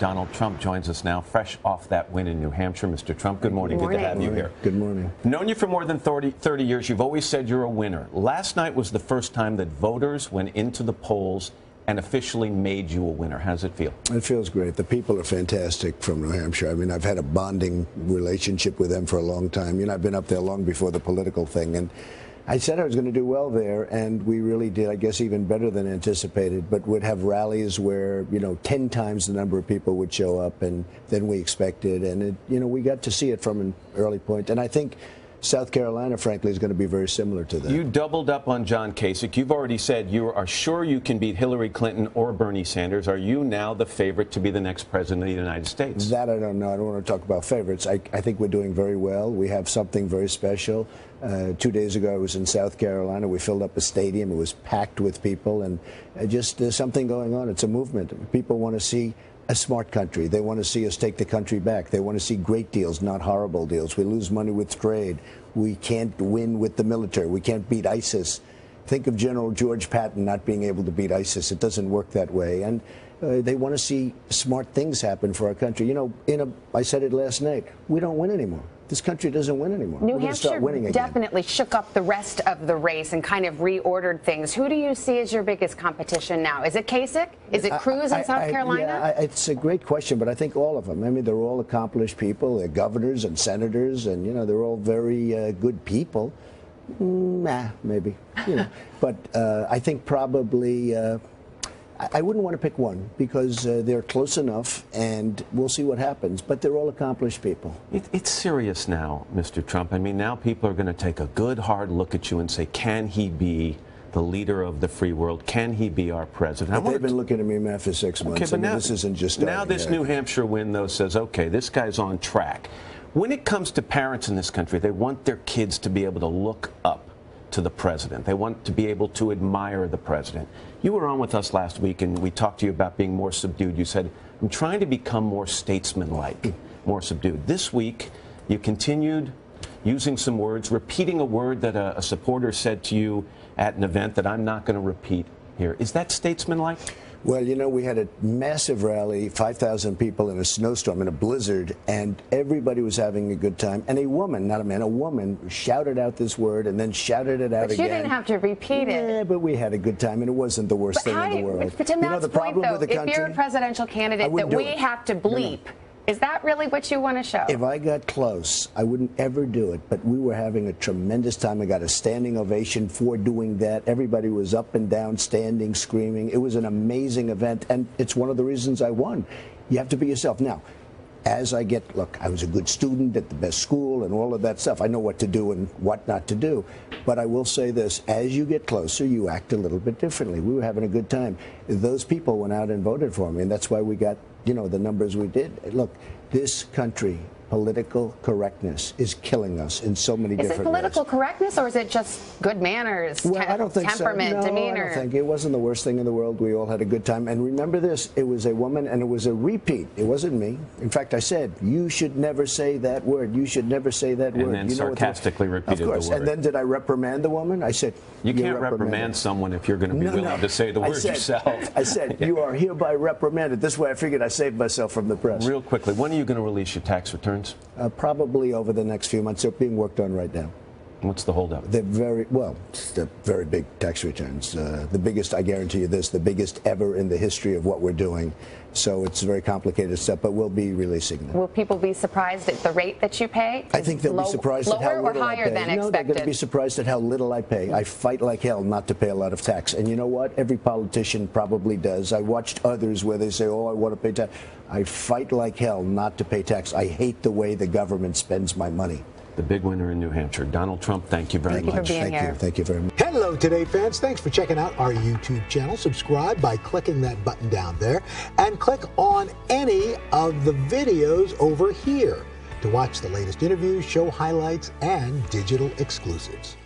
Donald Trump joins us now, fresh off that win in New Hampshire. Mr. Trump, good morning. Good to have you here. Good morning. Known you for more than 30 years. You've always said you're a winner. Last night was the first time that voters went into the polls and officially made you a winner. How does it feel? It feels great. The people are fantastic from New Hampshire. I mean, I've had a bonding relationship with them for a long time. You know, I've been up there long before the political thing, and I said I was going to do well there, and we really did, I guess, even better than anticipated, but would have rallies where, 10 times the number of people would show up than we expected, and, we got to see it from an early point, and I think South Carolina, frankly, is going to be very similar to that. You doubled up on John Kasich. You've already said you are sure you can beat Hillary Clinton or Bernie Sanders. Are you now the favorite to be the next president of the United States? That I don't know. I don't want to talk about favorites. I think we're doing very well. We have something very special. 2 days ago, I was in South Carolina. We filled up a stadium. It was packed with people, and just there's something going on. It's a movement. People want to see a smart country. They want to see us take the country back. They want to see great deals, not horrible deals. We lose money with trade. We can't win with the military. We can't beat ISIS. Think of General George Patton not being able to beat ISIS. It doesn't work that way. And they want to see smart things happen for our country. I said it last night. We don't win anymore. This country doesn't win anymore. New Hampshire definitely shook up the rest of the race and kind of reordered things. Who do you see as your biggest competition now? Is it Kasich? Is it Cruz in South Carolina? It's a great question, but I think all of them. I mean, they're all accomplished people. They're governors and senators, and, they're all very good people. Maybe. But I think probably I wouldn't want to pick one because they're close enough, and we'll see what happens. But they're all accomplished people. It's serious now, Mr. Trump. I mean, now people are going to take a good, hard look at you and say, can he be the leader of the free world? Can he be our president? But they've been looking at me, Matt, for 6 months. Okay, but now, this isn't just starting. Now this New Hampshire win, though, says, okay, this guy's on track. When it comes to parents in this country, they want their kids to be able to look up to the president. They want to be able to admire the president. You were on with us last week, and we talked to you about being more subdued. You said, I'm trying to become more statesman-like, more subdued. This week, you continued using some words, repeating a word that a supporter said to you at an event that I'm not going to repeat here. Is that statesman-like? Well, we had a massive rally, 5,000 people in a snowstorm, in a blizzard, and everybody was having a good time. And a woman, not a man, a woman shouted out this word and then shouted it out again. But you didn't have to repeat it. Yeah, but we had a good time, and it wasn't the worst thing in the world. But to Matt's point, though, if you're a presidential candidate that we have to bleep, is that really what you want to show? If I got close, I wouldn't ever do it. But we were having a tremendous time. I got a standing ovation for doing that. Everybody was up and down, standing, screaming. It was an amazing event, and it's one of the reasons I won. You have to be yourself. Now, as I look, I was a good student at the best school and all of that stuff. I know what to do and what not to do. But I will say this, as you get closer, you act a little bit differently. We were having a good time. Those people went out and voted for me, and that's why we got, the numbers we did. Look, this country, political correctness is killing us in so many different ways. Is it political correctness, or is it just good manners, I don't think temperament, so. No, demeanor? I don't think. It wasn't the worst thing in the world. We all had a good time. And remember this, it was a woman, and it was a repeat. It wasn't me. In fact, I said, you should never say that word. You should never say that word. And then sarcastically repeated the word. Of course. And then did I reprimand the woman? I said, you can't reprimand someone if you're going to be willing to say the word yourself. I said, you are hereby reprimanded. This way I figured I saved myself from the press. Real quickly, when are you going to release your tax returns? Probably over the next few months. They're being worked on right now. What's the holdup? They're very big tax returns. The biggest, I guarantee you this, the biggest ever in the history of what we're doing. So it's very complicated stuff, but we'll be releasing them. Will people be surprised at the rate that you pay? I think they'll be surprised at how little I pay. Lower or higher than expected? No, they're going to be surprised at how little I pay. I fight like hell not to pay a lot of tax. And you know what? Every politician probably does. I watched others where they say, oh, I want to pay tax. I fight like hell not to pay tax. I hate the way the government spends my money. The big winner in New Hampshire. Donald Trump, thank you very much. Thank you very much. Hello, Today fans. Thanks for checking out our YouTube channel. Subscribe by clicking that button down there and click on any of the videos over here to watch the latest interviews, show highlights, and digital exclusives.